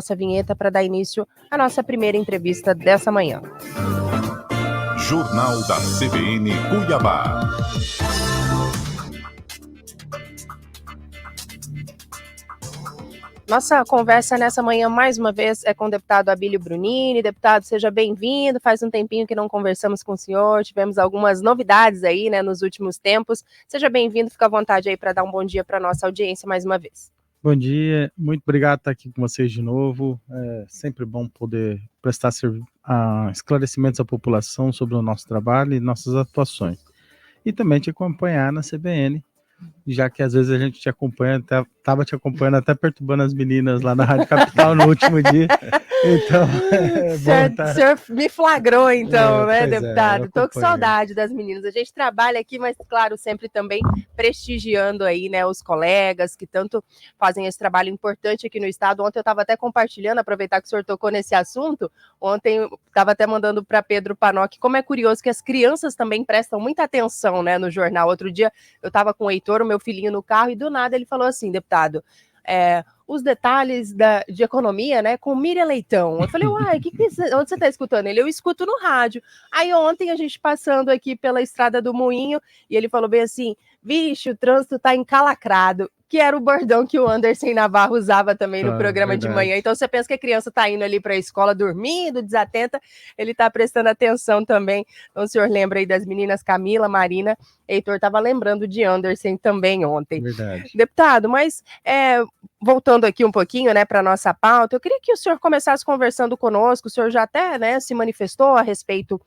Nossa vinheta para dar início à nossa primeira entrevista dessa manhã. Jornal da CBN Cuiabá. Nossa conversa nessa manhã, mais uma vez, é com o deputado Abílio Brunini. Deputado, seja bem-vindo. Faz um tempinho que não conversamos com o senhor, tivemos algumas novidades aí, né, nos últimos tempos. Seja bem-vindo, fica à vontade aí para dar um bom dia para a nossa audiência mais uma vez. Bom dia, muito obrigado por estar aqui com vocês de novo. É sempre bom poder prestar esclarecimentos à população sobre o nosso trabalho e nossas atuações. E também te acompanhar na CBN, já que às vezes a gente te acompanha, estava te acompanhando até perturbando as meninas lá na Rádio Capital no último dia. Então, o senhor me flagrou, então, né, deputado? Estou com saudade das meninas. A gente trabalha aqui, mas, claro, sempre também prestigiando aí, né, os colegas que tanto fazem esse trabalho importante aqui no estado. Ontem eu estava até compartilhando, aproveitar que o senhor tocou nesse assunto, ontem eu estava até mandando para Pedro Panoc, como é curioso que as crianças também prestam muita atenção, né, no jornal. Outro dia eu estava com o Heitor, o meu filhinho, no carro, e do nada ele falou assim, deputado, os detalhes de economia, né, com Miriam Leitão. Eu falei, uai, onde você está escutando ele? Eu escuto no rádio. Aí ontem a gente passando aqui pela Estrada do Moinho, e ele falou bem assim, vixe, o trânsito tá encalacrado, que era o bordão que o Anderson Navarro usava também no programa de manhã. Então você pensa que a criança tá indo ali para a escola dormindo, desatenta, ele tá prestando atenção também. Então o senhor lembra aí das meninas Camila, Marina, Heitor estava lembrando de Anderson também ontem. Verdade. Deputado, mas voltando aqui um pouquinho, né, para nossa pauta, eu queria que o senhor começasse conversando conosco. O senhor já até, né, se manifestou a respeito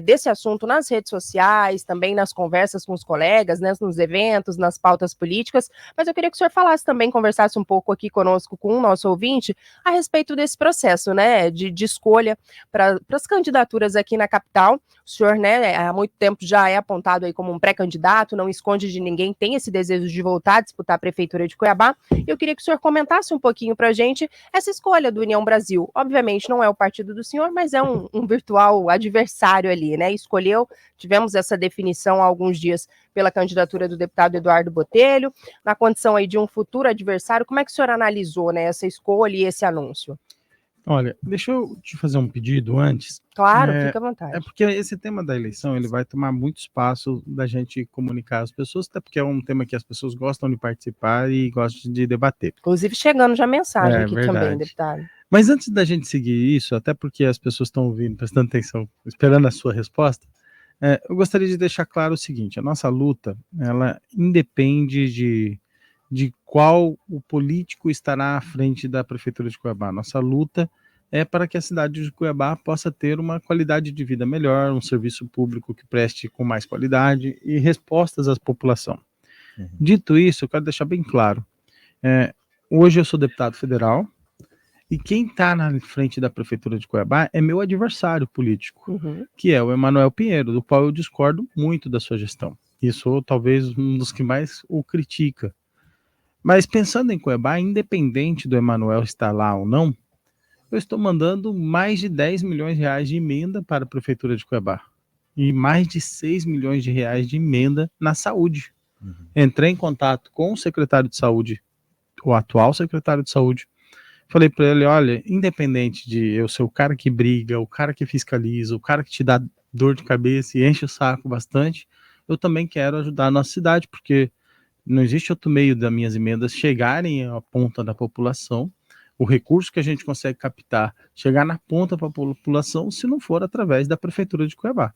desse assunto nas redes sociais, também nas conversas com os colegas, né, nos eventos, nas pautas políticas, mas eu queria que o senhor falasse também, conversasse um pouco aqui conosco, com o nosso ouvinte, a respeito desse processo, né, de escolha para as candidaturas aqui na capital. O senhor, né, há muito tempo já é apontado aí como um pré-candidato, não esconde de ninguém, tem esse desejo de voltar a disputar a Prefeitura de Cuiabá. Eu queria que o senhor comentasse um pouquinho para a gente essa escolha do União Brasil. Obviamente não é o partido do senhor, mas é um virtual adversário ali, né? Escolheu, tivemos essa definição há alguns dias pela candidatura do deputado Eduardo Botelho, na condição aí de um futuro adversário. Como é que o senhor analisou, né, essa escolha e esse anúncio? Olha, deixa eu te fazer um pedido antes. Claro, fica à vontade. É porque esse tema da eleição, ele vai tomar muito espaço da gente comunicar às pessoas, até porque é um tema que as pessoas gostam de participar e gostam de debater. Inclusive chegando já mensagem aqui verdade. também, deputado. Mas antes da gente seguir isso, até porque as pessoas estão ouvindo, prestando atenção, esperando a sua resposta, eu gostaria de deixar claro o seguinte, a nossa luta, ela independe de qual o político estará à frente da Prefeitura de Cuiabá. Nossa luta é para que a cidade de Cuiabá possa ter uma qualidade de vida melhor, um serviço público que preste com mais qualidade e respostas à população. Uhum. Dito isso, eu quero deixar bem claro, hoje eu sou deputado federal e quem está na frente da Prefeitura de Cuiabá é meu adversário político, que é o Emanuel Pinheiro, do qual eu discordo muito da sua gestão. E sou talvez um dos que mais o critica. Mas pensando em Cuiabá, independente do Emanuel estar lá ou não, eu estou mandando mais de 10 milhões de reais de emenda para a Prefeitura de Cuiabá. E mais de 6 milhões de reais de emenda na saúde. Entrei em contato com o secretário de saúde, o atual secretário de saúde. Falei para ele, olha, independente de eu ser o cara que briga, o cara que fiscaliza, o cara que te dá dor de cabeça e enche o saco bastante, eu também quero ajudar a nossa cidade, porque não existe outro meio das minhas emendas chegarem à ponta da população, o recurso que a gente consegue captar, chegar na ponta para a população, se não for através da Prefeitura de Cuiabá.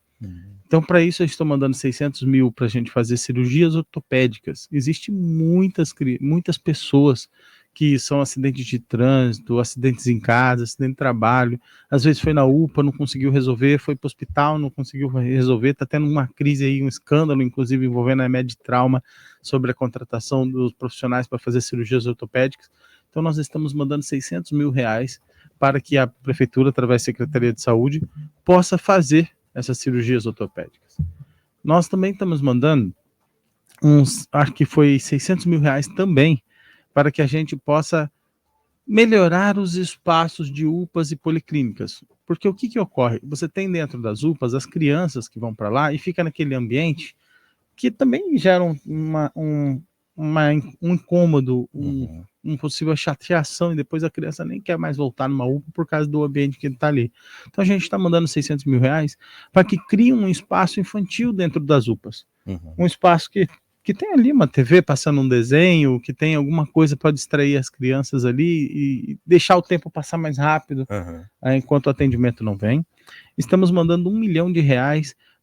Então, para isso, eu estou mandando 600 mil para a gente fazer cirurgias ortopédicas. Existem muitas pessoas que são acidentes de trânsito, acidentes em casa, acidente de trabalho, às vezes foi na UPA, não conseguiu resolver, foi para o hospital, não conseguiu resolver, está tendo uma crise aí, um escândalo, inclusive envolvendo a Medtrauma, sobre a contratação dos profissionais para fazer cirurgias ortopédicas. Então nós estamos mandando 600 mil reais para que a Prefeitura, através da Secretaria de Saúde, possa fazer essas cirurgias ortopédicas. Nós também estamos mandando acho que foi 600 mil reais também, para que a gente possa melhorar os espaços de UPAs e policlínicas. Porque o que ocorre? Você tem dentro das UPAs as crianças que vão para lá e fica naquele ambiente que também gera um incômodo, possível chateação, e depois a criança nem quer mais voltar numa UPA por causa do ambiente que ele está ali. Então a gente está mandando 600 mil reais para que crie um espaço infantil dentro das UPAs. Um espaço que tem ali uma TV passando um desenho, que tem alguma coisa para distrair as crianças ali e deixar o tempo passar mais rápido, enquanto o atendimento não vem. Estamos mandando R$1 milhão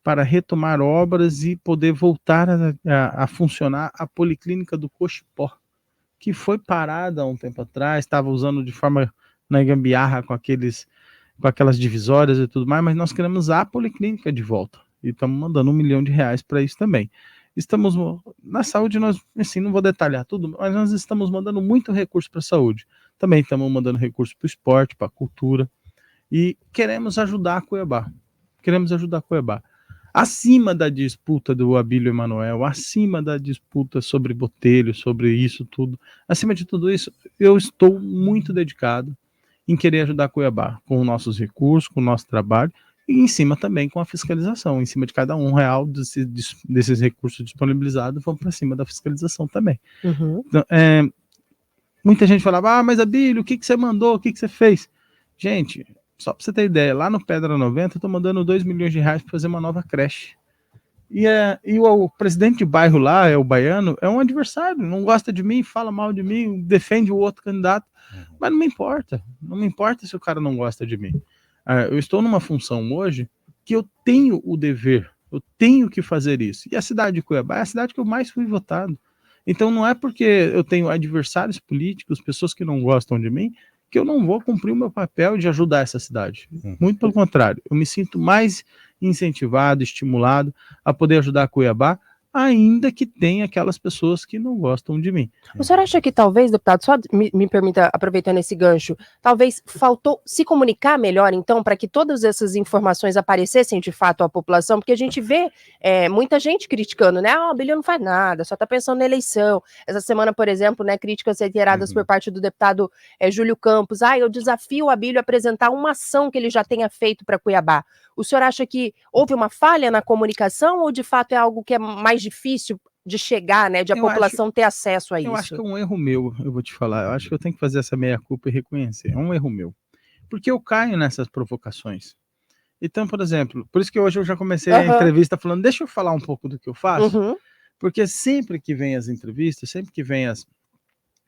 para retomar obras e poder voltar a funcionar a Policlínica do Cochipó, que foi parada há um tempo atrás, estava usando de forma na gambiarra com aquelas divisórias e tudo mais, mas nós queremos a Policlínica de volta e estamos mandando R$1 milhão para isso também. Estamos na saúde, nós, assim, não vou detalhar tudo, mas nós estamos mandando muito recurso para a saúde. Também estamos mandando recurso para o esporte, para a cultura, e queremos ajudar a Cuiabá. Acima da disputa do Abílio Emanuel, acima da disputa sobre Botelho, sobre isso tudo, acima de tudo isso, eu estou muito dedicado em querer ajudar a Cuiabá, com os nossos recursos, com o nosso trabalho, e em cima também com a fiscalização, em cima de cada R$1 desses recursos disponibilizados, vão para cima da fiscalização também. Então, muita gente falava, mas Abílio, o que você mandou, o que você fez? Gente, só para você ter ideia, lá no Pedra 90 eu estou mandando R$2 milhões para fazer uma nova creche. E o presidente de bairro lá, o baiano, é um adversário, não gosta de mim, fala mal de mim, defende o outro candidato, mas não me importa se o cara não gosta de mim. Eu estou numa função hoje que eu tenho o dever, eu tenho que fazer isso. E a cidade de Cuiabá é a cidade que eu mais fui votado. Então não é porque eu tenho adversários políticos, pessoas que não gostam de mim, que eu não vou cumprir o meu papel de ajudar essa cidade. Muito pelo contrário, eu me sinto mais incentivado, estimulado a poder ajudar a Cuiabá, ainda que tenha aquelas pessoas que não gostam de mim. O senhor acha que talvez, deputado, só me permita, aproveitando esse gancho, talvez faltou se comunicar melhor, então, para que todas essas informações aparecessem de fato à população? Porque a gente vê muita gente criticando, né? O Abílio não faz nada, só está pensando na eleição. Essa semana, por exemplo, né, críticas reiteradas por parte do deputado Júlio Campos. Eu desafio o Abílio a apresentar uma ação que ele já tenha feito para Cuiabá. O senhor acha que houve uma falha na comunicação ou de fato é algo que é mais difícil de chegar, né, de a população ter acesso a isso? Eu acho que é um erro meu, eu vou te falar. Eu acho que eu tenho que fazer essa meia-culpa e reconhecer. É um erro meu. Porque eu caio nessas provocações. Então, por exemplo, por isso que hoje eu já comecei a entrevista falando, deixa eu falar um pouco do que eu faço. Porque sempre que vem as entrevistas, sempre que vem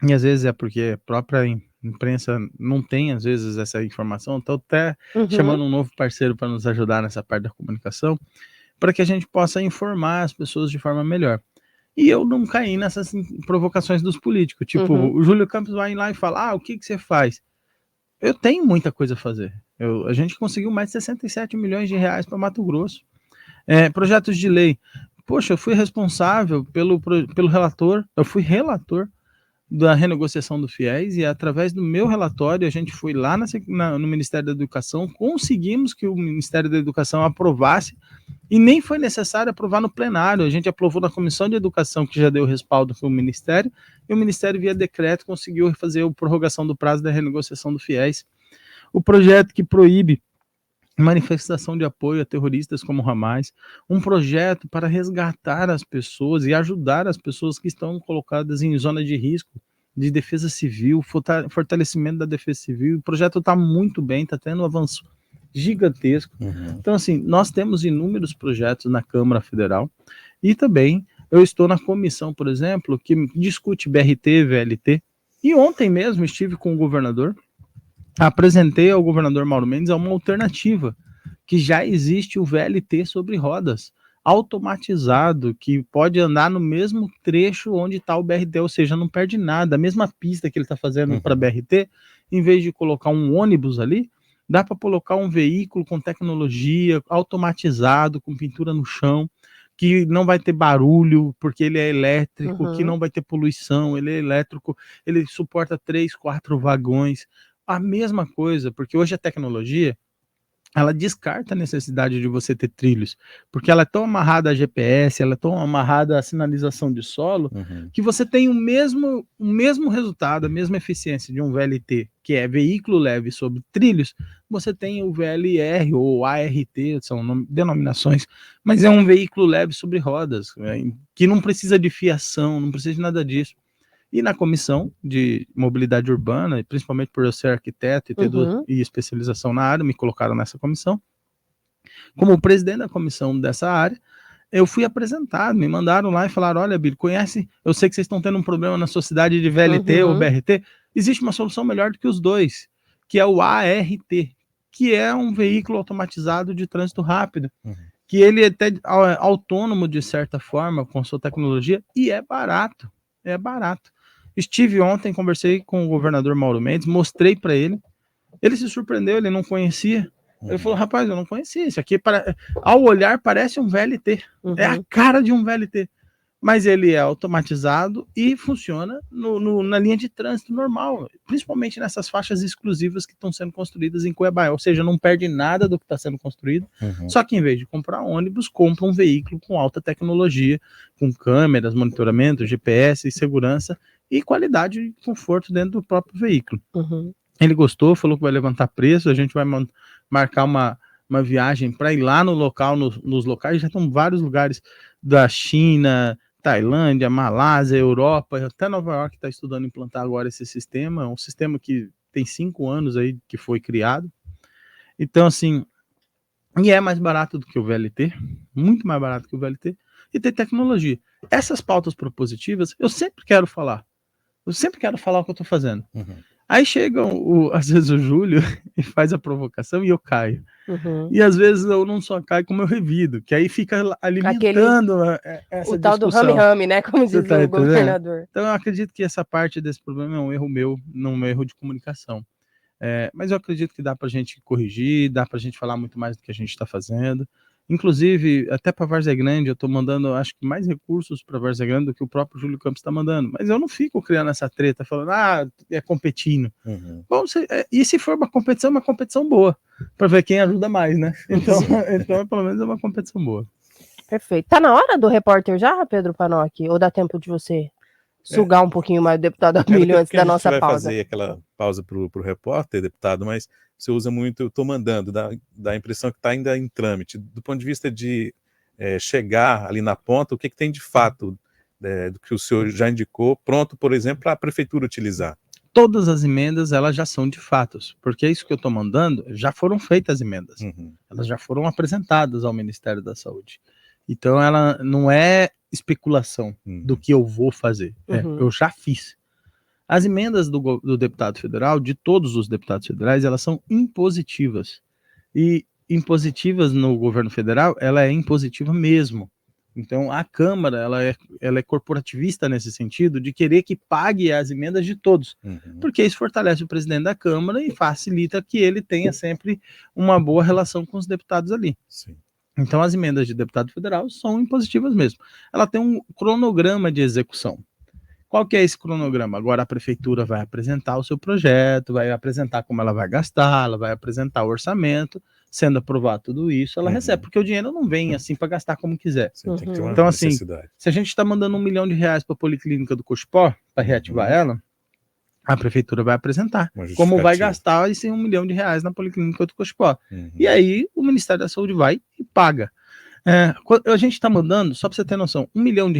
e às vezes é porque a própria imprensa não tem, às vezes, essa informação, então até chamando um novo parceiro para nos ajudar nessa parte da comunicação, para que a gente possa informar as pessoas de forma melhor. E eu não caí nessas provocações dos políticos, tipo, o Júlio Campos vai lá e fala, o que você faz? Eu tenho muita coisa a fazer. A gente conseguiu mais de 67 milhões de reais para Mato Grosso. Projetos de lei. Poxa, eu fui responsável pelo relator, eu fui relator da renegociação do FIES, e através do meu relatório a gente foi lá no Ministério da Educação, conseguimos que o Ministério da Educação aprovasse, e nem foi necessário aprovar no plenário, a gente aprovou na Comissão de Educação, que já deu respaldo para o Ministério, e o Ministério via decreto conseguiu fazer a prorrogação do prazo da renegociação do FIES. O projeto que proíbe manifestação de apoio a terroristas como o Hamas, um projeto para resgatar as pessoas e ajudar as pessoas que estão colocadas em zona de risco, de defesa civil, fortalecimento da defesa civil. O projeto está muito bem, está tendo um avanço gigantesco. Então, assim, nós temos inúmeros projetos na Câmara Federal, e também eu estou na comissão, por exemplo, que discute BRT, VLT, e ontem mesmo estive com o governador, apresentei ao governador Mauro Mendes uma alternativa, que já existe o VLT sobre rodas, automatizado, que pode andar no mesmo trecho onde está o BRT, ou seja, não perde nada, a mesma pista que ele está fazendo para BRT, em vez de colocar um ônibus ali, dá para colocar um veículo com tecnologia, automatizado, com pintura no chão, que não vai ter barulho, porque ele é elétrico, que não vai ter poluição, ele é elétrico, ele suporta 3, 4 vagões, a mesma coisa, porque hoje a tecnologia, ela descarta a necessidade de você ter trilhos, porque ela é tão amarrada a GPS, ela é tão amarrada à sinalização de solo, que você tem o mesmo resultado, a mesma eficiência de um VLT, que é veículo leve sobre trilhos, você tem o VLR ou ART, são denominações, mas é um veículo leve sobre rodas, que não precisa de fiação, não precisa de nada disso. E na comissão de mobilidade urbana, principalmente por eu ser arquiteto e ter e especialização na área, me colocaram nessa comissão. Como presidente da comissão dessa área, eu fui apresentado, me mandaram lá e falaram, olha, Bílio, conhece, eu sei que vocês estão tendo um problema na sua cidade de VLT ou BRT, existe uma solução melhor do que os dois, que é o ART, que é um veículo automatizado de trânsito rápido, que ele é até autônomo de certa forma, com sua tecnologia, e é barato. Estive ontem, conversei com o governador Mauro Mendes, mostrei para ele se surpreendeu, ele não conhecia. Ele falou, rapaz, eu não conhecia isso aqui, ao olhar parece um VLT, é a cara de um VLT, mas ele é automatizado e funciona na linha de trânsito normal, principalmente nessas faixas exclusivas que estão sendo construídas em Cuiabá, ou seja, não perde nada do que está sendo construído, só que em vez de comprar ônibus, compra um veículo com alta tecnologia, com câmeras, monitoramento, GPS, segurança e qualidade e conforto dentro do próprio veículo. Ele gostou, falou que vai levantar preço, a gente vai marcar uma viagem para ir lá no local, nos locais, já estão vários lugares da China, Tailândia, Malásia, Europa, até Nova York está estudando implantar agora esse sistema, um sistema que tem 5 anos aí que foi criado. Então, assim, e é mais barato do que o VLT, muito mais barato que o VLT, e tem tecnologia. Essas pautas propositivas, eu sempre quero falar o que eu estou fazendo. Aí chega, às vezes, o Júlio e faz a provocação e eu caio. E às vezes eu não só caio, como eu revido, que aí fica alimentando essa o tal discussão. Do rame-rame, né? Como diz o governador. Então eu acredito que essa parte desse problema é um erro meu, não um erro de comunicação. Mas eu acredito que dá para a gente corrigir, dá para a gente falar muito mais do que a gente está fazendo. Inclusive, até para Várzea Grande, eu estou mandando, acho que mais recursos para Várzea Grande do que o próprio Júlio Campos está mandando. Mas eu não fico criando essa treta, falando, é competindo. Bom, e se for uma competição boa, para ver quem ajuda mais, né? Então, pelo menos é uma competição boa. Perfeito. Tá na hora do repórter já, Pedro Panocchi? Ou dá tempo de você sugar um pouquinho mais o deputado Abílio antes da nossa pausa? A gente vai fazer aquela pausa para o repórter, deputado, mas você usa muito, eu estou mandando, dá a impressão que está ainda em trâmite. Do ponto de vista de chegar ali na ponta, o que tem de fato do que o senhor já indicou, pronto, por exemplo, para a prefeitura utilizar? Todas as emendas, elas já são de fatos, porque é isso que eu estou mandando, já foram feitas emendas. Elas já foram apresentadas ao Ministério da Saúde. Então, ela não é especulação do que eu vou fazer. Eu já fiz. As emendas do deputado federal, de todos os deputados federais, elas são impositivas. E impositivas no governo federal, ela é impositiva mesmo. Então, a Câmara, ela é corporativista nesse sentido, de querer que pague as emendas de todos. Porque isso fortalece o presidente da Câmara e facilita que ele tenha sempre uma boa relação com os deputados ali. Sim. Então, as emendas de deputado federal são impositivas mesmo. Ela tem um cronograma de execução. Qual que é esse cronograma? Agora a prefeitura vai apresentar o seu projeto, vai apresentar como ela vai gastar, ela vai apresentar o orçamento, sendo aprovado tudo isso, ela recebe, porque o dinheiro não vem assim para gastar como quiser. Sim, tem que ter uma então, assim, necessidade. se a gente está mandando R$1 milhão para a Policlínica do Cochipó, para reativar ela, a prefeitura vai apresentar como vai gastar esse R$1 milhão na Policlínica do Cochipó. E aí o Ministério da Saúde vai e paga. A gente está mandando, só para você ter noção, R$1 milhão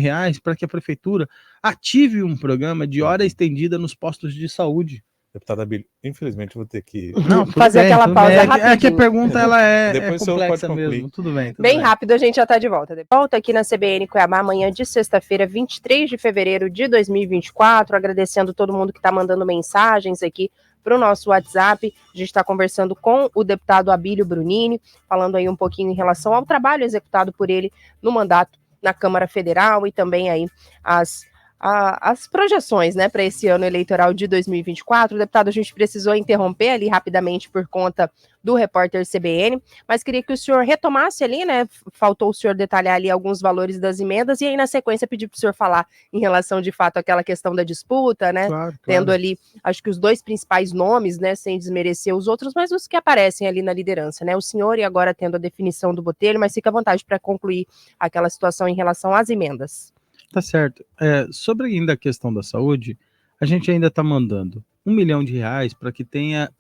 para que a prefeitura ative um programa de hora estendida nos postos de saúde. Deputado Abílio, infelizmente eu vou ter que fazer aquela pausa rapidinho. É que a pergunta ela é complexa mesmo. Tudo bem. Bem rápido, a gente já está de volta. Volta aqui na CBN Cuiabá, amanhã de sexta-feira, 23 de fevereiro de 2024. Agradecendo todo mundo que está mandando mensagens aqui para o nosso WhatsApp. A gente está conversando com o deputado Abílio Brunini, falando aí um pouquinho em relação ao trabalho executado por ele no mandato na Câmara Federal e também aí as projeções, né, para esse ano eleitoral de 2024. Deputado, a gente precisou interromper ali rapidamente por conta do repórter CBN, mas queria que o senhor retomasse ali, né, faltou o senhor detalhar ali alguns valores das emendas, e aí na sequência pedir para o senhor falar em relação, de fato, àquela questão da disputa, né, claro. Tendo ali, acho que os dois principais nomes, né, sem desmerecer os outros, mas os que aparecem ali na liderança, né, o senhor e agora tendo a definição do Botelho, mas fica à vontade para concluir aquela situação em relação às emendas. Tá certo. Sobre ainda a questão da saúde, a gente ainda está mandando R$1 milhão para que tenha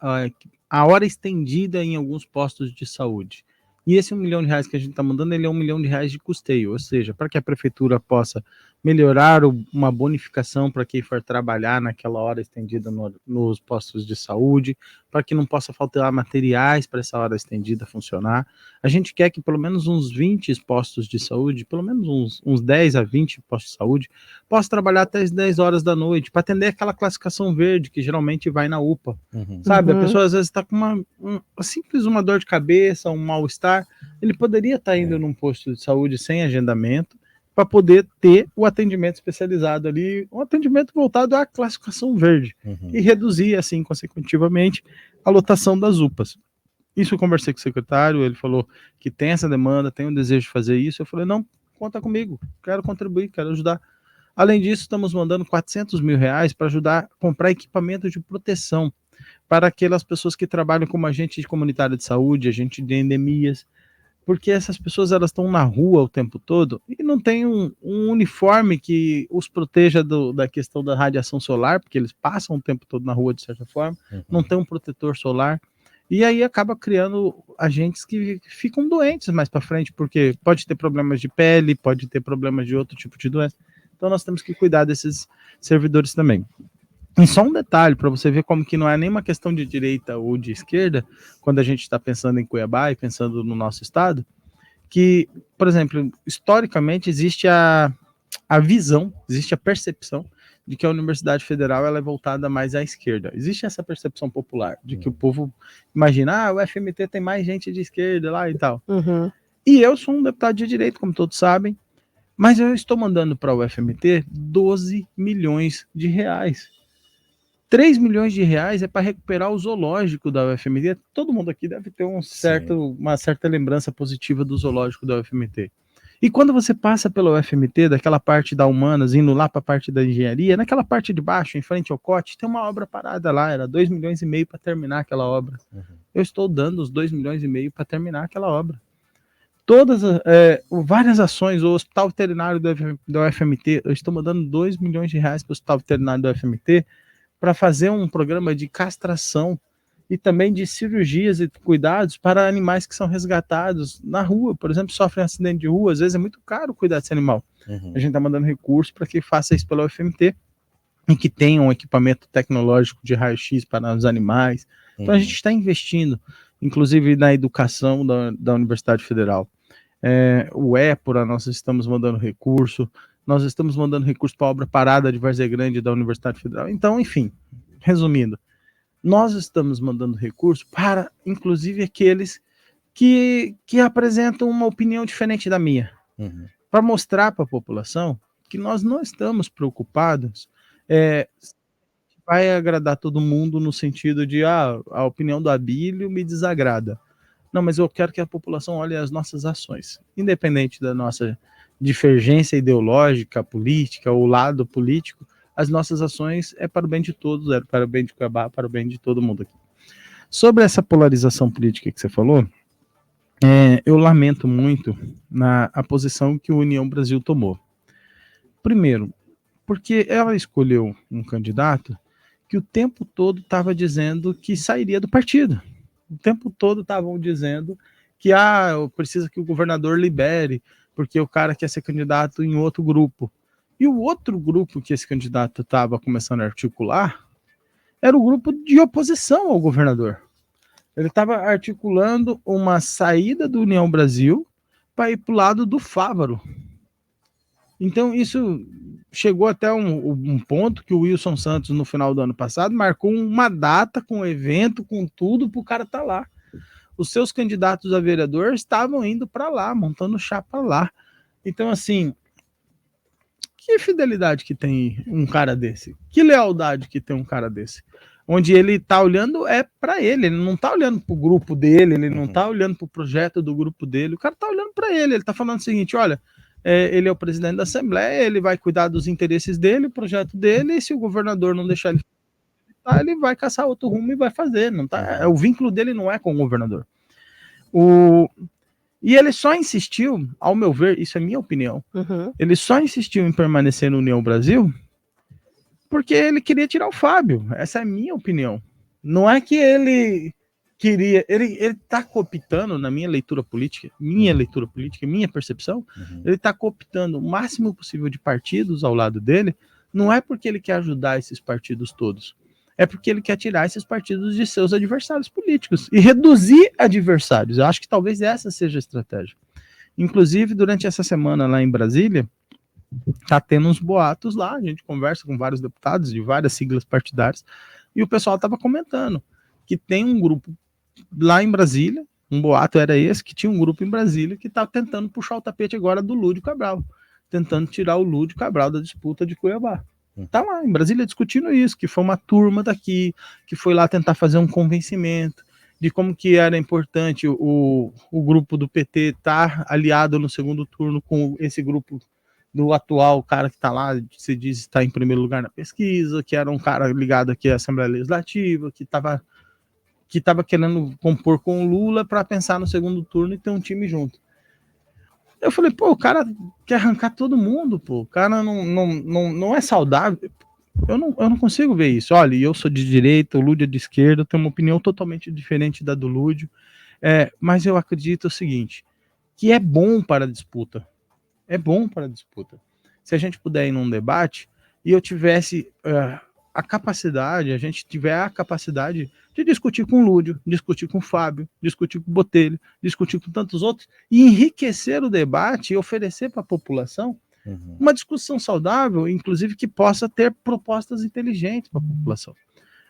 a hora estendida em alguns postos de saúde. E esse R$1 milhão que a gente está mandando, ele é R$1 milhão de custeio, ou seja, para que a prefeitura possa melhorar uma bonificação para quem for trabalhar naquela hora estendida nos postos de saúde, para que não possa faltar materiais para essa hora estendida funcionar. A gente quer que pelo menos uns 20 postos de saúde, pelo menos uns 10 a 20 postos de saúde, possa trabalhar até as 10 horas da noite, para atender aquela classificação verde que geralmente vai na UPA. Sabe, a pessoa às vezes está com uma dor de cabeça, um mal-estar, ele poderia estar indo num posto de saúde sem agendamento, para poder ter o atendimento especializado ali, um atendimento voltado à classificação verde, e reduzir, assim, consecutivamente, a lotação das UPAs. Isso eu conversei com o secretário, ele falou que tem essa demanda, tem o desejo de fazer isso, eu falei, não, conta comigo, quero contribuir, quero ajudar. Além disso, estamos mandando R$400 mil para ajudar a comprar equipamento de proteção para aquelas pessoas que trabalham como agente de comunitária de saúde, agente de endemias, porque essas pessoas elas estão na rua o tempo todo e não tem um uniforme que os proteja da questão da radiação solar, porque eles passam o tempo todo na rua de certa forma, não tem um protetor solar, e aí acaba criando agentes que ficam doentes mais para frente, porque pode ter problemas de pele, pode ter problemas de outro tipo de doença, então nós temos que cuidar desses servidores também. E só um detalhe, para você ver como que não é nem uma questão de direita ou de esquerda, quando a gente está pensando em Cuiabá e pensando no nosso estado, que, por exemplo, historicamente existe a visão, existe a percepção de que a Universidade Federal ela é voltada mais à esquerda. Existe essa percepção popular, de que o povo imagina, o FMT tem mais gente de esquerda lá e tal. E eu sou um deputado de direita, como todos sabem, mas eu estou mandando para o UFMT 12 milhões de reais. 3 milhões de reais é para recuperar o zoológico da UFMT. Todo mundo aqui deve ter uma certa lembrança positiva do zoológico da UFMT. E quando você passa pela UFMT, daquela parte da humanas, indo lá para a parte da engenharia, naquela parte de baixo, em frente ao COT, tem uma obra parada lá, era 2 milhões e meio para terminar aquela obra. Eu estou dando os 2 milhões e meio para terminar aquela obra. Várias ações, o Hospital Veterinário da UFMT, eu estou mandando 2 milhões de reais para o Hospital Veterinário da UFMT, para fazer um programa de castração e também de cirurgias e cuidados para animais que são resgatados na rua, por exemplo, sofrem um acidente de rua, às vezes é muito caro cuidar desse animal. A gente está mandando recurso para que faça isso pela UFMT e que tenha um equipamento tecnológico de raio-x para os animais. Então a gente está investindo, inclusive na educação da Universidade Federal. O EPORA, nós estamos mandando recurso, nós estamos mandando recurso para a obra parada de Várzea Grande da Universidade Federal. Então, enfim, resumindo, nós estamos mandando recurso para, inclusive, aqueles que apresentam uma opinião diferente da minha, para mostrar para a população que nós não estamos preocupados vai agradar todo mundo no sentido de a opinião do Abílio me desagrada. Não, mas eu quero que a população olhe as nossas ações, independente da nossa divergência ideológica, política, ou lado político, as nossas ações é para o bem de todos, é para o bem de Cuiabá, para o bem de todo mundo aqui. Sobre essa polarização política que você falou, eu lamento muito a posição que o União Brasil tomou. Primeiro, porque ela escolheu um candidato que o tempo todo estava dizendo que sairia do partido. O tempo todo estavam dizendo que eu preciso que o governador libere, porque o cara quer ser candidato em outro grupo. E o outro grupo que esse candidato estava começando a articular era o grupo de oposição ao governador. Ele estava articulando uma saída do União Brasil para ir para o lado do Fávaro. Então isso chegou até um ponto que o Wilson Santos, no final do ano passado, marcou uma data com evento, com tudo, para o cara estar lá. Os seus candidatos a vereador estavam indo para lá, montando chapa lá. Então, assim, que fidelidade que tem um cara desse? Que lealdade que tem um cara desse? Onde ele tá olhando para ele não tá olhando pro grupo dele, ele não tá olhando pro projeto do grupo dele, o cara tá olhando para ele tá falando o seguinte, olha, ele é o presidente da Assembleia, ele vai cuidar dos interesses dele, o projeto dele, e se o governador não deixar ele vai caçar outro rumo e vai fazer, não tá, o vínculo dele não é com o governador. E ele só insistiu, ao meu ver, isso é minha opinião, ele só insistiu em permanecer no União Brasil porque ele queria tirar o Fábio, essa é a minha opinião. Não é que ele queria, ele tá cooptando, na minha leitura política, minha percepção, ele tá cooptando o máximo possível de partidos ao lado dele, não é porque ele quer ajudar esses partidos todos, é porque ele quer tirar esses partidos de seus adversários políticos e reduzir adversários. Eu acho que talvez essa seja a estratégia. Inclusive, durante essa semana lá em Brasília, tá tendo uns boatos lá, a gente conversa com vários deputados de várias siglas partidárias, e o pessoal tava comentando que tem um grupo lá em Brasília, um boato era esse, que tinha um grupo em Brasília que tá tentando puxar o tapete agora do Lúdio Cabral, tentando tirar o Lúdio Cabral da disputa de Cuiabá. Tá lá em Brasília discutindo isso, que foi uma turma daqui, que foi lá tentar fazer um convencimento de como que era importante o grupo do PT estar aliado no segundo turno com esse grupo do atual cara que está lá, se diz estar em primeiro lugar na pesquisa, que era um cara ligado aqui à Assembleia Legislativa, que estava querendo compor com o Lula para pensar no segundo turno e ter um time junto. Eu falei, pô, o cara quer arrancar todo mundo, pô, o cara não é saudável. Eu não consigo ver isso. Olha, eu sou de direita, o Lúdio é de esquerda, eu tenho uma opinião totalmente diferente da do Lúdio, mas eu acredito o seguinte, que é bom para a disputa. É bom para a disputa. Se a gente puder ir num debate e eu tivesse a capacidade, a gente tiver a capacidade de discutir com o Lúdio, discutir com o Fábio, discutir com o Botelho, discutir com tantos outros e enriquecer o debate e oferecer para a população uma discussão saudável, inclusive que possa ter propostas inteligentes para a população.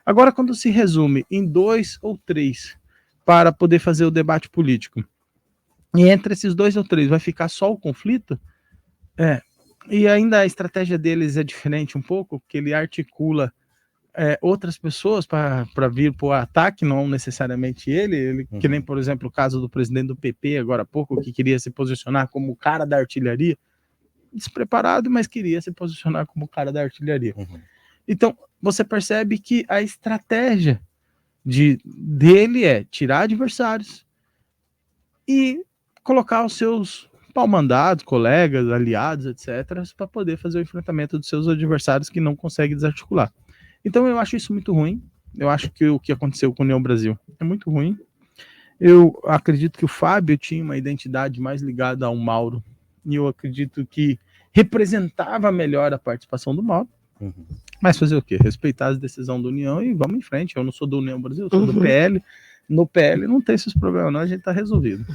Agora, quando se resume em 2 ou 3 para poder fazer o debate político, e entre esses 2 ou 3 vai ficar só o conflito, e ainda a estratégia deles é diferente um pouco, porque ele articula outras pessoas para vir para o ataque, não necessariamente ele, que nem, por exemplo, o caso do presidente do PP, agora há pouco, que queria se posicionar como o cara da artilharia, despreparado, mas queria se posicionar como o cara da artilharia. Então, você percebe que a estratégia dele é tirar adversários e colocar os seus pau-mandados, colegas, aliados, etc., para poder fazer o enfrentamento dos seus adversários que não conseguem desarticular. Então eu acho isso muito ruim. Eu acho que o que aconteceu com o União Brasil é muito ruim. Eu acredito que o Fábio tinha uma identidade mais ligada ao Mauro, e eu acredito que representava melhor a participação do Mauro. Mas fazer o quê? Respeitar as decisões da União e vamos em frente. Eu não sou do União Brasil, eu sou do PL. No PL não tem esses problemas, não, a gente está resolvido.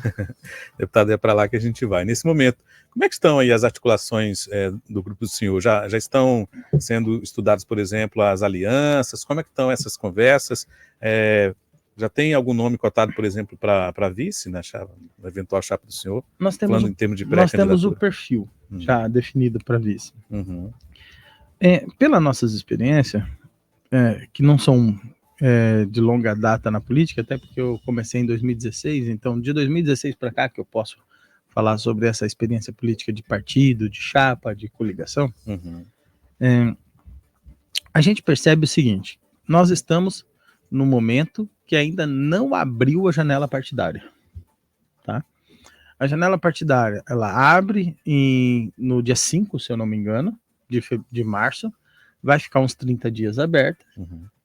Deputado, é para lá que a gente vai. Nesse momento, como é que estão aí as articulações do grupo do senhor? Já estão sendo estudadas, por exemplo, as alianças? Como é que estão essas conversas? Já tem algum nome cotado, por exemplo, para vice, na eventual chapa do senhor? Nós temos, em termos de nós temos o perfil já definido para vice. Pelas nossas experiências, que não são de longa data na política, até porque eu comecei em 2016, então de 2016 para cá que eu posso falar sobre essa experiência política de partido, de chapa, de coligação, a gente percebe o seguinte, nós estamos no momento que ainda não abriu a janela partidária, tá? A janela partidária, ela abre no dia 5, se eu não me engano, de março, vai ficar uns 30 dias aberta,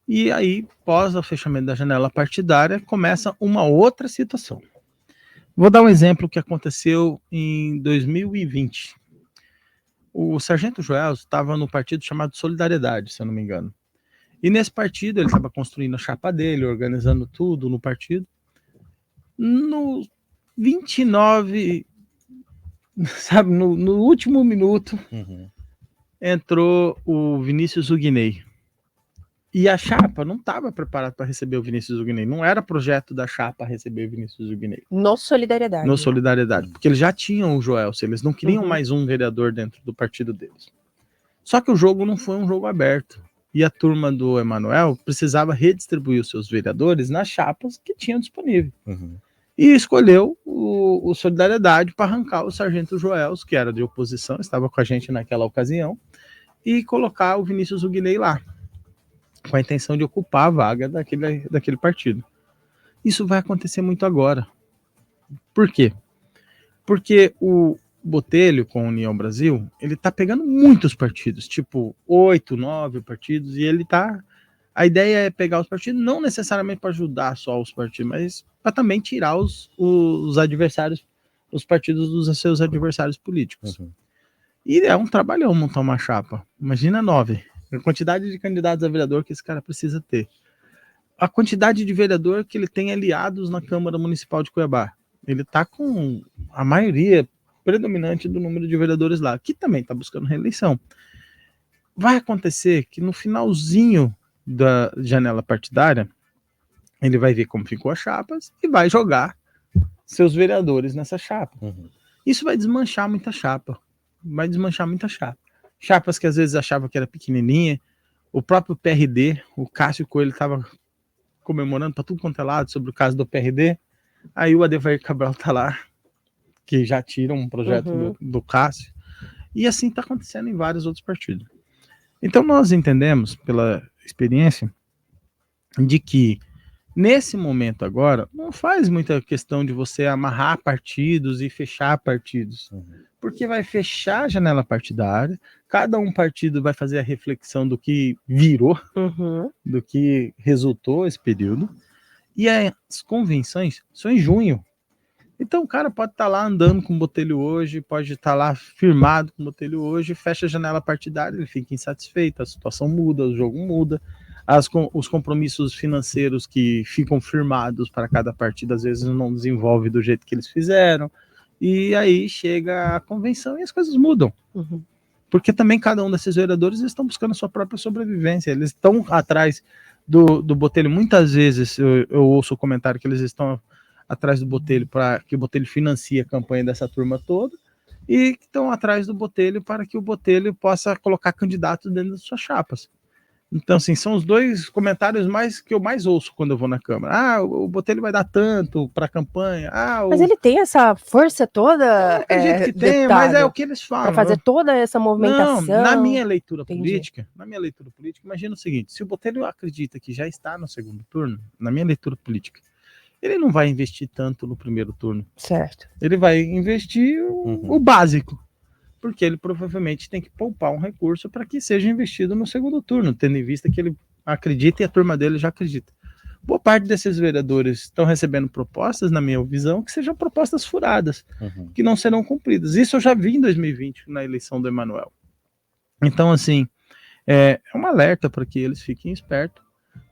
e aí, pós o fechamento da janela partidária, começa uma outra situação. Vou dar um exemplo que aconteceu em 2020. O Sargento Joel estava no partido chamado Solidariedade, se eu não me engano. E nesse partido, ele estava construindo a chapa dele, organizando tudo no partido. No 29, sabe, no último minuto, entrou o Vinícius Huguinei. E a chapa não estava preparada para receber o Vinícius Huguinei. Não era projeto da chapa receber o Vinícius Huguinei. No Solidariedade. No Solidariedade. Porque eles já tinham o Joelson. Eles não queriam mais um vereador dentro do partido deles. Só que o jogo não foi um jogo aberto. E a turma do Emanuel precisava redistribuir os seus vereadores nas chapas que tinham disponível. E escolheu o Solidariedade para arrancar o Sargento Joelson, que era de oposição, estava com a gente naquela ocasião, e colocar o Vinícius Huguinei lá, com a intenção de ocupar a vaga daquele partido. Isso vai acontecer muito agora. Por quê? Porque o Botelho, com a União Brasil, ele tá pegando muitos partidos, tipo 8, 9 partidos, e ele tá A ideia é pegar os partidos, não necessariamente para ajudar só os partidos, mas para também tirar os adversários, os partidos dos seus adversários políticos. E é um trabalhão montar uma chapa. Imagina 9. A quantidade de candidatos a vereador que esse cara precisa ter. A quantidade de vereador que ele tem aliados na Câmara Municipal de Cuiabá. Ele está com a maioria predominante do número de vereadores lá, que também está buscando reeleição. Vai acontecer que no finalzinho da janela partidária, ele vai ver como ficou as chapas e vai jogar seus vereadores nessa chapa. Isso vai desmanchar muita chapa. Chapas que às vezes achava que era pequenininha. O próprio PRD, o Cássio Coelho estava comemorando para tudo quanto é lado sobre o caso do PRD. Aí o Adevair Cabral tá lá, que já tira um projeto do Cássio. E assim está acontecendo em vários outros partidos. Então nós entendemos, pela experiência, de que nesse momento agora, não faz muita questão de você amarrar partidos e fechar partidos. Porque vai fechar a janela partidária, cada um partido vai fazer a reflexão do que virou, do que resultou esse período, e as convenções são em junho. Então o cara pode estar lá andando com o Botelho hoje, pode estar lá firmado com o Botelho hoje, fecha a janela partidária, ele fica insatisfeito, a situação muda, o jogo muda, os compromissos financeiros que ficam firmados para cada partido às vezes não desenvolve do jeito que eles fizeram, e aí chega a convenção e as coisas mudam. Porque também cada um desses vereadores estão buscando a sua própria sobrevivência, eles estão atrás do Botelho. Muitas vezes eu ouço o comentário que eles estão atrás do Botelho para que o Botelho financie a campanha dessa turma toda, e estão atrás do Botelho para que o Botelho possa colocar candidatos dentro das suas chapas. Então, assim, são os dois comentários que eu mais ouço quando eu vou na Câmara. O Botelho vai dar tanto para a campanha. Mas ele tem essa força toda? Acredito que tem, mas é o que eles falam. Para fazer toda essa movimentação? Não, na minha leitura política, imagina o seguinte, se o Botelho acredita que já está no segundo turno, na minha leitura política, ele não vai investir tanto no primeiro turno. Certo. Ele vai investir o básico, porque ele provavelmente tem que poupar um recurso para que seja investido no segundo turno, tendo em vista que ele acredita e a turma dele já acredita. Boa parte desses vereadores estão recebendo propostas, na minha visão, que sejam propostas furadas, que não serão cumpridas. Isso eu já vi em 2020, na eleição do Emanuel. Então, assim, é um alerta para que eles fiquem espertos,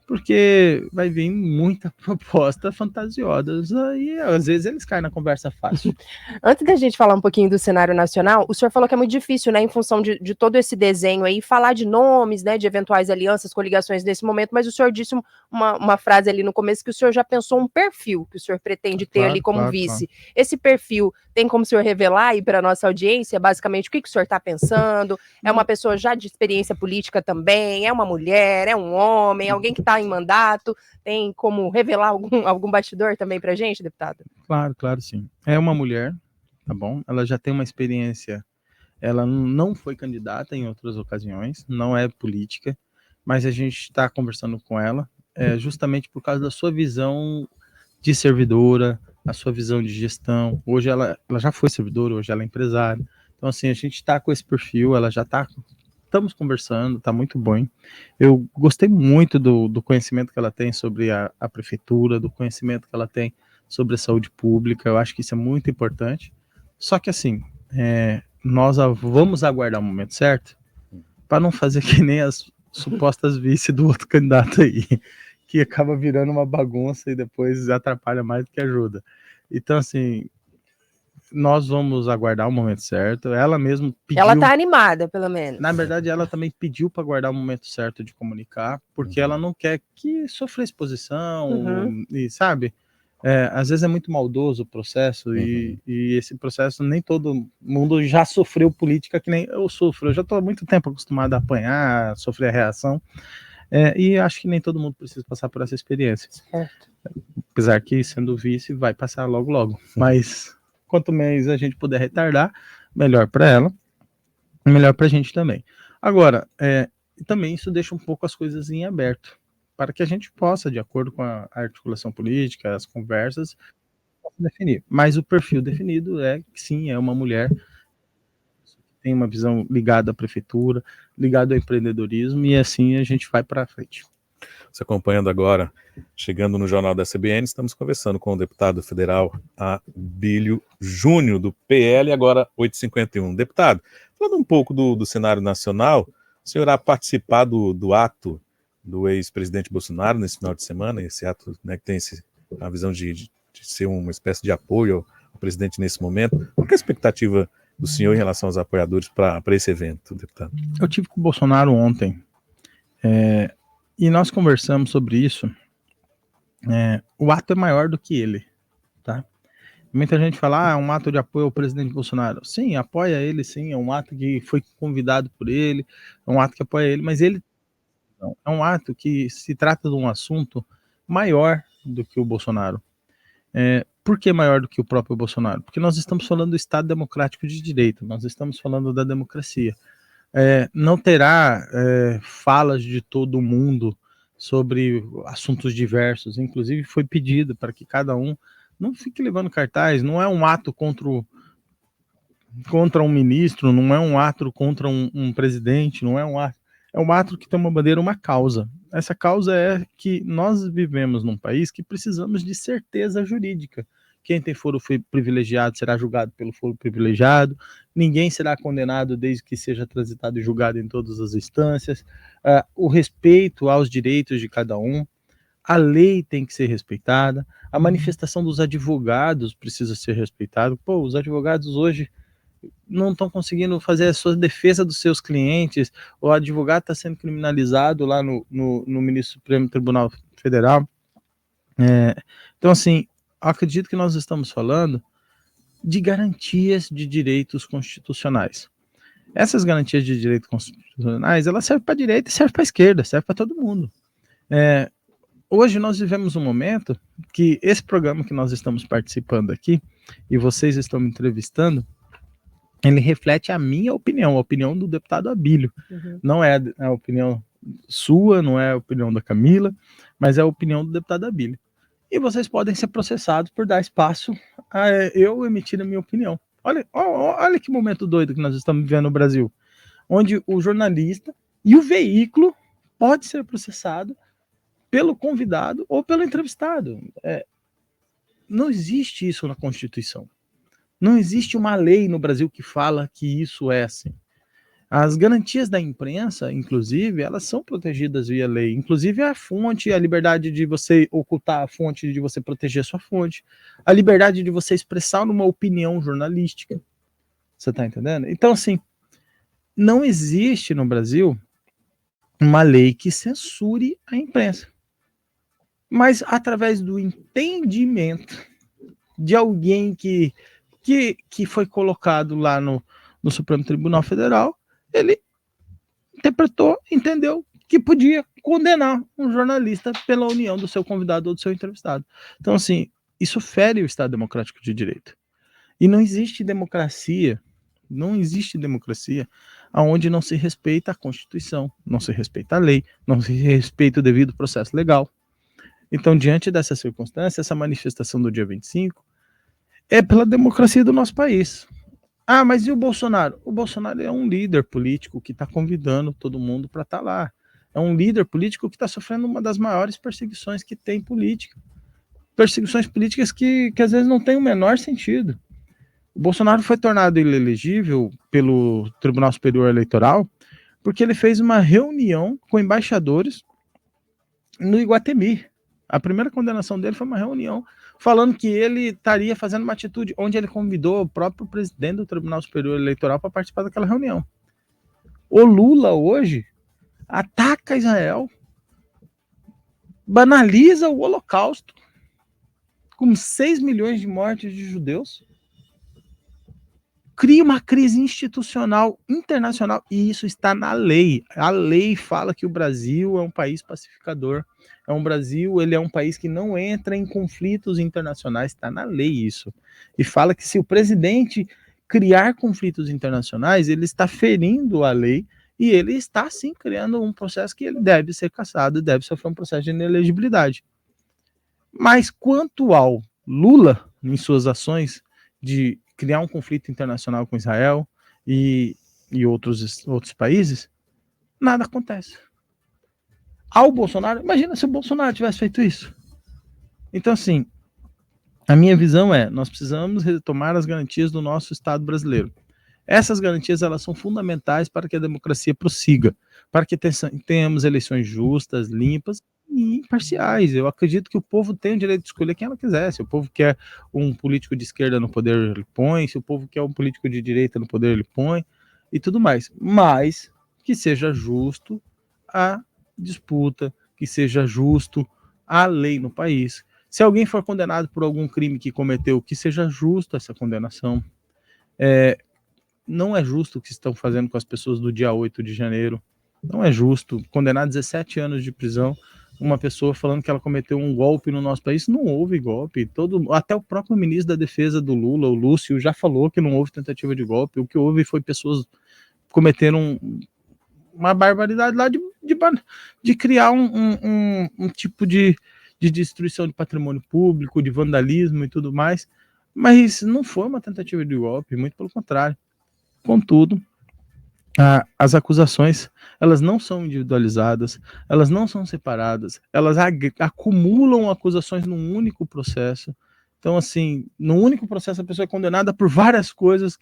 porque vai vir muita proposta fantasiosa e às vezes eles caem na conversa fácil. Antes da gente falar um pouquinho do cenário nacional, o senhor falou que é muito difícil, né, em função de todo esse desenho aí, falar de nomes, né, de eventuais alianças, coligações nesse momento, mas o senhor disse uma frase ali no começo que o senhor já pensou um perfil que o senhor pretende ter ali como vice. Claro. Esse perfil tem como o senhor revelar aí para a nossa audiência, basicamente, o que o senhor está pensando? É uma pessoa já de experiência política também? É uma mulher? É um homem? Alguém que está em mandato? Tem como revelar algum bastidor também pra gente, deputado? Claro, sim. É uma mulher, tá bom? Ela já tem uma experiência, ela não foi candidata em outras ocasiões, não é política, mas a gente está conversando com ela justamente por causa da sua visão de servidora, a sua visão de gestão. Hoje ela já foi servidora, hoje ela é empresária. Então, assim, a gente está com esse perfil, ela já está... Estamos conversando, tá muito bom. Eu gostei muito do conhecimento que ela tem sobre a prefeitura, do conhecimento que ela tem sobre a saúde pública. Eu acho que isso é muito importante. Só que assim, nós vamos aguardar o momento certo para não fazer que nem as supostas vice do outro candidato aí, que acaba virando uma bagunça e depois atrapalha mais do que ajuda. Então, assim, nós vamos aguardar o momento certo. Ela mesmo pediu... Ela tá animada, pelo menos. Na verdade, ela também pediu para aguardar o momento certo de comunicar, porque ela não quer que sofra exposição, e sabe? Às vezes é muito maldoso o processo, e esse processo nem todo mundo já sofreu política que nem eu sofro. Eu já estou há muito tempo acostumado a apanhar, a sofrer a reação, e acho que nem todo mundo precisa passar por essa experiência. Certo. Apesar que, sendo vice, vai passar logo. Mas... quanto mais a gente puder retardar, melhor para ela, melhor para a gente também. Agora, também isso deixa um pouco as coisas em aberto, para que a gente possa, de acordo com a articulação política, as conversas, definir. Mas o perfil definido é que sim, é uma mulher que tem uma visão ligada à prefeitura, ligada ao empreendedorismo, e assim a gente vai para frente. Você acompanhando agora, chegando no Jornal da CBN, estamos conversando com o deputado federal Abílio Júnior, do PL, agora 851. Deputado, falando um pouco do cenário nacional, o senhor irá participar do ato do ex-presidente Bolsonaro nesse final de semana, esse ato, né, que tem a visão de ser uma espécie de apoio ao presidente nesse momento. Qual que é a expectativa do senhor em relação aos apoiadores para esse evento, deputado? Eu tive com o Bolsonaro ontem, e nós conversamos sobre isso. O ato é maior do que ele, tá? Muita gente fala, é um ato de apoio ao presidente Bolsonaro. Sim, apoia ele, sim, é um ato que foi convidado por ele, é um ato que apoia ele, mas ele não, é um ato que se trata de um assunto maior do que o Bolsonaro. Por que maior do que o próprio Bolsonaro? Porque nós estamos falando do Estado Democrático de Direito, nós estamos falando da democracia. Não terá falas de todo mundo sobre assuntos diversos, inclusive foi pedido para que cada um não fique levando cartaz, não é um ato contra um ministro, não é um ato contra um presidente, não é um ato, é um ato que tem uma bandeira, uma causa. Essa causa é que nós vivemos num país que precisamos de certeza jurídica. Quem tem foro privilegiado será julgado pelo foro privilegiado, ninguém será condenado desde que seja transitado e julgado em todas as instâncias, o respeito aos direitos de cada um, a lei tem que ser respeitada, a manifestação dos advogados precisa ser respeitada. Pô, os advogados hoje não estão conseguindo fazer a sua defesa dos seus clientes, o advogado está sendo criminalizado lá no ministro do Supremo Tribunal Federal. Então, assim, acredito que nós estamos falando de garantias de direitos constitucionais. Essas garantias de direitos constitucionais, elas servem para a direita e servem para a esquerda, servem para todo mundo. Hoje nós vivemos um momento que esse programa que nós estamos participando aqui, e vocês estão me entrevistando, ele reflete a minha opinião, a opinião do deputado Abílio. Uhum. Não é a opinião sua, não é a opinião da Camila, mas é a opinião do deputado Abílio. E vocês podem ser processados por dar espaço a eu emitir a minha opinião. Olha que momento doido que nós estamos vivendo no Brasil, onde o jornalista e o veículo pode ser processado pelo convidado ou pelo entrevistado. Não existe isso na Constituição. Não existe uma lei no Brasil que fala que isso é assim. As garantias da imprensa, inclusive, elas são protegidas via lei. Inclusive a fonte, a liberdade de você ocultar a fonte, de você proteger a sua fonte, a liberdade de você expressar uma opinião jornalística. Você está entendendo? Então, assim, não existe no Brasil uma lei que censure a imprensa. Mas através do entendimento de alguém que foi colocado lá no Supremo Tribunal Federal, ele interpretou, entendeu que podia condenar um jornalista pela união do seu convidado ou do seu entrevistado. Então, assim, isso fere o Estado Democrático de Direito. E não existe democracia onde não se respeita a Constituição, não se respeita a lei, não se respeita o devido processo legal. Então, diante dessa circunstância, essa manifestação do dia 25 é pela democracia do nosso país. Mas e o Bolsonaro? O Bolsonaro é um líder político que está convidando todo mundo para estar lá. É um líder político que está sofrendo uma das maiores perseguições que tem política. Perseguições políticas que às vezes não tem o menor sentido. O Bolsonaro foi tornado inelegível pelo Tribunal Superior Eleitoral porque ele fez uma reunião com embaixadores no Iguatemi. A primeira condenação dele foi uma reunião falando que ele estaria fazendo uma atitude onde ele convidou o próprio presidente do Tribunal Superior Eleitoral para participar daquela reunião. O Lula hoje ataca Israel, banaliza o Holocausto, com 6 milhões de mortes de judeus, cria uma crise institucional internacional, e isso está na lei. A lei fala que o Brasil é um país pacificador, ele é um país que não entra em conflitos internacionais, está na lei isso. E fala que se o presidente criar conflitos internacionais, ele está ferindo a lei, e ele está sim criando um processo que ele deve ser cassado, deve sofrer um processo de inelegibilidade. Mas quanto ao Lula, em suas ações de criar um conflito internacional com Israel e outros países, nada acontece. ao Bolsonaro. Imagina se o Bolsonaro tivesse feito isso. Então, assim, a minha visão é, nós precisamos retomar as garantias do nosso Estado brasileiro. Essas garantias, elas são fundamentais para que a democracia prossiga, para que tenhamos eleições justas, limpas e imparciais. Eu acredito que o povo tem o direito de escolher quem ela quiser. Se o povo quer um político de esquerda no poder, ele põe. Se o povo quer um político de direita no poder, ele põe. E tudo mais. Mas que seja justo a disputa, que seja justo a lei no país. Se alguém for condenado por algum crime que cometeu, que seja justo essa condenação. Não é justo o que estão fazendo com as pessoas do dia 8 de janeiro. Não é justo condenar a 17 anos de prisão uma pessoa falando que ela cometeu um golpe no nosso país. Não houve golpe. Até o próprio ministro da Defesa do Lula, o Lúcio, já falou que não houve tentativa de golpe. O que houve foi pessoas cometeram uma barbaridade lá de criar um tipo de destruição de patrimônio público, de vandalismo e tudo mais. Mas não foi uma tentativa de golpe, muito pelo contrário. Contudo, as acusações, elas não são individualizadas, elas não são separadas, elas acumulam acusações num único processo. Então, assim, no único processo a pessoa é condenada por várias coisas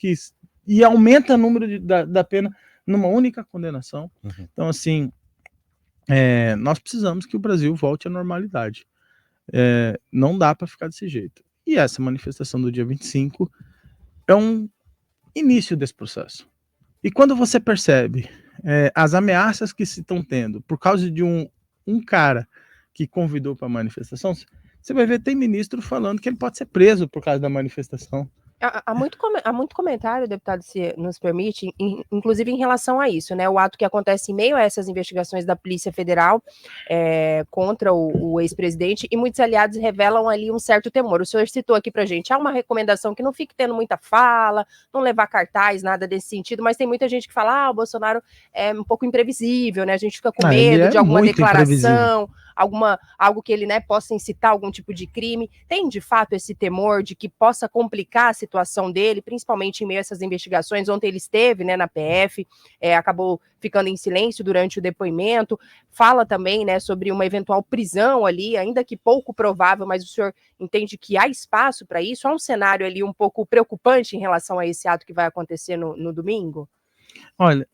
e aumenta o número da pena numa única condenação. Uhum. Então, assim, nós precisamos que o Brasil volte à normalidade. Não dá para ficar desse jeito. E essa manifestação do dia 25 é um início desse processo. E quando você percebe as ameaças que se estão tendo por causa de um cara que convidou para a manifestação, você vai ver, tem ministro falando que ele pode ser preso por causa da manifestação. Há muito comentário, deputado, se nos permite, inclusive em relação a isso, né? O ato que acontece em meio a essas investigações da Polícia Federal contra o ex-presidente, e muitos aliados revelam ali um certo temor. O senhor citou aqui pra gente, há uma recomendação que não fique tendo muita fala, não levar cartaz, nada desse sentido, mas tem muita gente que fala, o Bolsonaro é um pouco imprevisível, né? A gente fica com medo de alguma declaração, algo que ele, né, possa incitar algum tipo de crime. Tem, de fato, esse temor de que possa complicar a situação dele, principalmente em meio a essas investigações? Ontem ele esteve, né, na PF, acabou ficando em silêncio durante o depoimento, fala também, né, sobre uma eventual prisão ali, ainda que pouco provável, mas o senhor entende que há espaço para isso? Há um cenário ali um pouco preocupante em relação a esse ato que vai acontecer no domingo? Olha,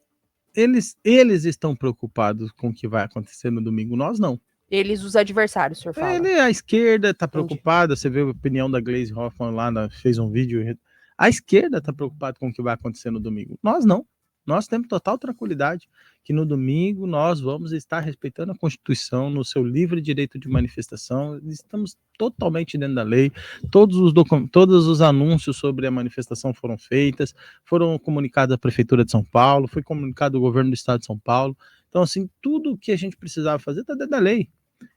eles estão preocupados com o que vai acontecer no domingo, nós não. Eles, os adversários, o senhor fala. A esquerda está preocupada, você vê a opinião da Gleisi Hoffmann lá, fez um vídeo. A esquerda está preocupada com o que vai acontecer no domingo. Nós não. Nós temos total tranquilidade que no domingo nós vamos estar respeitando a Constituição no seu livre direito de manifestação. Estamos totalmente dentro da lei. Todos os anúncios sobre a manifestação foram feitos, foram comunicados à Prefeitura de São Paulo, foi comunicado ao governo do Estado de São Paulo. Então, assim, tudo o que a gente precisava fazer está dentro da lei.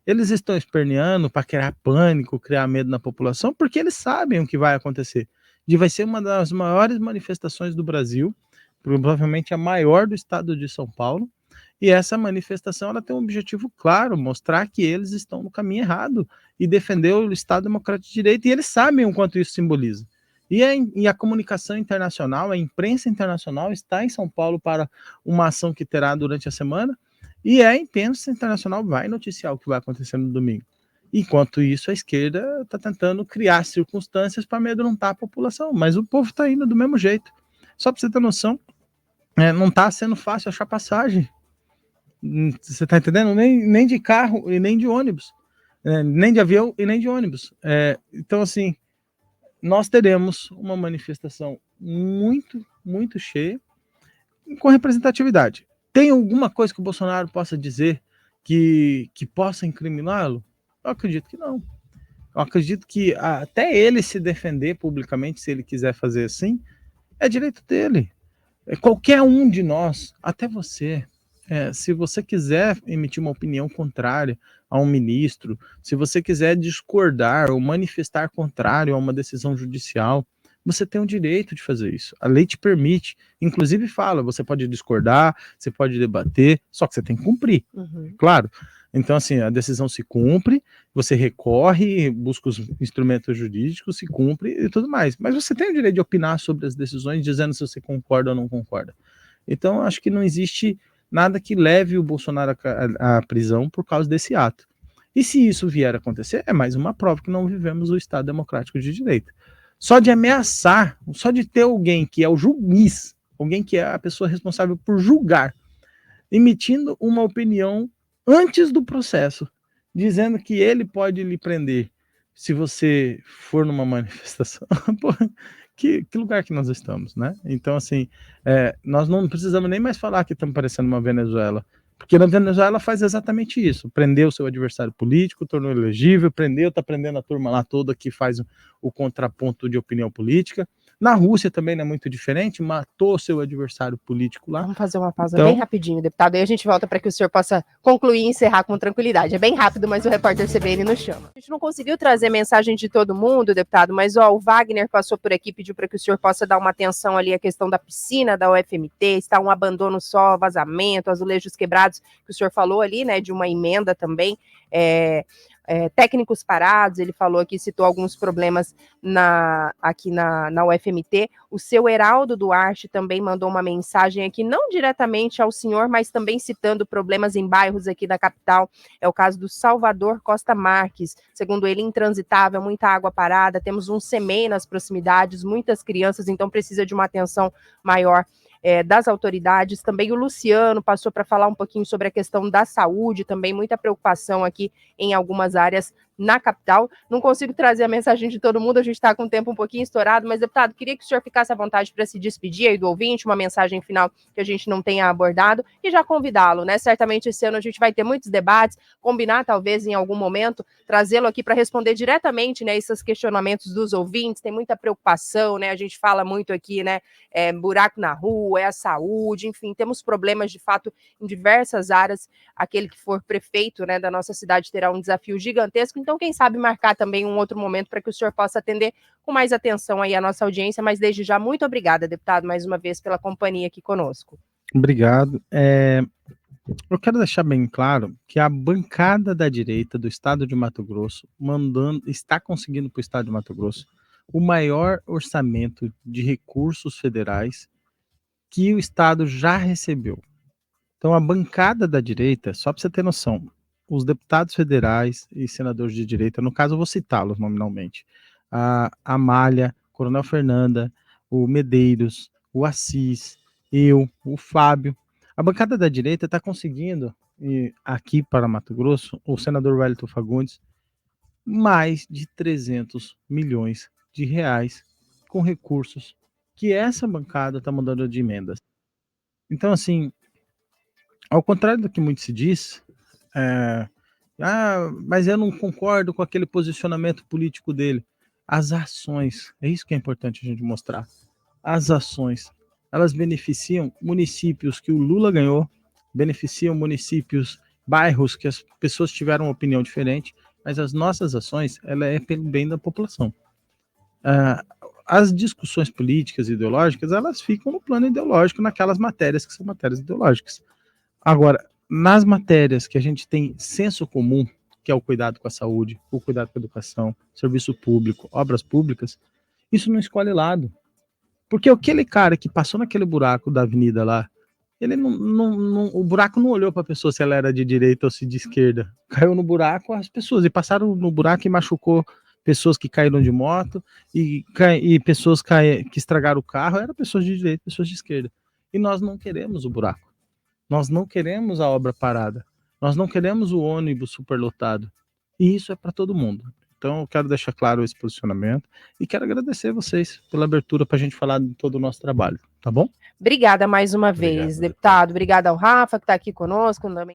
Eles estão esperneando para criar pânico, criar medo na população, porque eles sabem o que vai acontecer. E vai ser uma das maiores manifestações do Brasil, provavelmente a maior do estado de São Paulo, e essa manifestação ela tem um objetivo claro, mostrar que eles estão no caminho errado e defender o Estado Democrático de Direito, e eles sabem o quanto isso simboliza. E a comunicação internacional, a imprensa internacional está em São Paulo para uma ação que terá durante a semana, e a imprensa internacional vai noticiar o que vai acontecer no domingo. Enquanto isso, a esquerda está tentando criar circunstâncias para amedrontar a população, mas o povo está indo do mesmo jeito. Só para você ter noção, não está sendo fácil achar passagem. Você está entendendo? Nem de carro e nem de ônibus. Nem de avião e nem de ônibus. Então, assim, nós teremos uma manifestação muito, muito cheia, com representatividade. Tem alguma coisa que o Bolsonaro possa dizer que possa incriminá-lo? Eu acredito que não. Eu acredito que até ele se defender publicamente, se ele quiser fazer assim, é direito dele. Qualquer um de nós, até você, se você quiser emitir uma opinião contrária a um ministro, se você quiser discordar ou manifestar contrário a uma decisão judicial, você tem o direito de fazer isso. A lei te permite, inclusive fala, você pode discordar, você pode debater, só que você tem que cumprir, claro. Então, assim, a decisão se cumpre, você recorre, busca os instrumentos jurídicos, se cumpre e tudo mais. Mas você tem o direito de opinar sobre as decisões, dizendo se você concorda ou não concorda. Então, acho que não existe nada que leve o Bolsonaro à prisão por causa desse ato. E se isso vier a acontecer, é mais uma prova que não vivemos o Estado democrático de direito. Só de ameaçar, só de ter alguém que é o juiz, alguém que é a pessoa responsável por julgar, emitindo uma opinião antes do processo, dizendo que ele pode lhe prender se você for numa manifestação. Que lugar que nós estamos, né? Então, assim, nós não precisamos nem mais falar que estamos parecendo uma Venezuela, porque na Venezuela faz exatamente isso, prendeu o seu adversário político, tornou elegível, está prendendo a turma lá toda que faz o contraponto de opinião política. Na Rússia também não é muito diferente, matou seu adversário político lá. Vamos fazer uma pausa bem rapidinho, deputado, aí a gente volta para que o senhor possa concluir e encerrar com tranquilidade. É bem rápido, mas o repórter CBN nos chama. A gente não conseguiu trazer mensagem de todo mundo, deputado, mas o Wagner passou por aqui, pediu para que o senhor possa dar uma atenção ali à questão da piscina da UFMT, está um abandono só, vazamento, azulejos quebrados, que o senhor falou ali, né, de uma emenda também, técnicos parados, ele falou aqui, citou alguns problemas aqui na UFMT. O seu Heraldo Duarte também mandou uma mensagem aqui, não diretamente ao senhor, mas também citando problemas em bairros aqui da capital. É o caso do Salvador Costa Marques, segundo ele, intransitável, muita água parada, temos um CEMEI nas proximidades, muitas crianças, então precisa de uma atenção maior das autoridades. Também o Luciano passou para falar um pouquinho sobre a questão da saúde, também muita preocupação aqui em algumas áreas na capital. Não consigo trazer a mensagem de todo mundo, a gente está com o tempo um pouquinho estourado, mas, deputado, queria que o senhor ficasse à vontade para se despedir aí do ouvinte, uma mensagem final que a gente não tenha abordado, e já convidá-lo, né? Certamente esse ano a gente vai ter muitos debates, combinar talvez em algum momento, trazê-lo aqui para responder diretamente, né, esses questionamentos dos ouvintes. Tem muita preocupação, né? A gente fala muito aqui, né, buraco na rua, a saúde, enfim, temos problemas de fato em diversas áreas. Aquele que for prefeito, né, da nossa cidade terá um desafio gigantesco, então quem sabe marcar também um outro momento para que o senhor possa atender com mais atenção aí a nossa audiência, mas desde já muito obrigada, deputado, mais uma vez pela companhia aqui conosco. Obrigado. Eu quero deixar bem claro que a bancada da direita do estado de Mato Grosso está conseguindo para o estado de Mato Grosso o maior orçamento de recursos federais que o estado já recebeu. Então, a bancada da direita, só para você ter noção, os deputados federais e senadores de direita, no caso eu vou citá-los nominalmente, a Amália, Coronel Fernanda, o Medeiros, o Assis, eu, o Fábio, a bancada da direita está conseguindo, aqui para Mato Grosso, o senador Wellington Fagundes, mais de 300 milhões de reais com recursos que essa bancada está mandando de emendas. Então, assim, ao contrário do que muito se diz, mas eu não concordo com aquele posicionamento político dele. As ações, é isso que é importante a gente mostrar. As ações, elas beneficiam municípios que o Lula ganhou, beneficiam municípios, bairros que as pessoas tiveram uma opinião diferente, mas as nossas ações, ela é pelo bem da população. As discussões políticas e ideológicas, elas ficam no plano ideológico, naquelas matérias que são matérias ideológicas. Agora, nas matérias que a gente tem senso comum, que é o cuidado com a saúde, o cuidado com a educação, serviço público, obras públicas, isso não escolhe lado. Porque aquele cara que passou naquele buraco da avenida lá, ele o buraco não olhou para a pessoa se ela era de direita ou se de esquerda. Caiu no buraco as pessoas, e passaram no buraco e machucou pessoas que caíram de moto, e pessoas que estragaram o carro, eram pessoas de direita, pessoas de esquerda. E nós não queremos o buraco. Nós não queremos a obra parada. Nós não queremos o ônibus superlotado. E isso é para todo mundo. Então, eu quero deixar claro esse posicionamento e quero agradecer vocês pela abertura para a gente falar de todo o nosso trabalho. Tá bom? Obrigada mais uma vez, deputado. Obrigada ao Rafa, que está aqui conosco.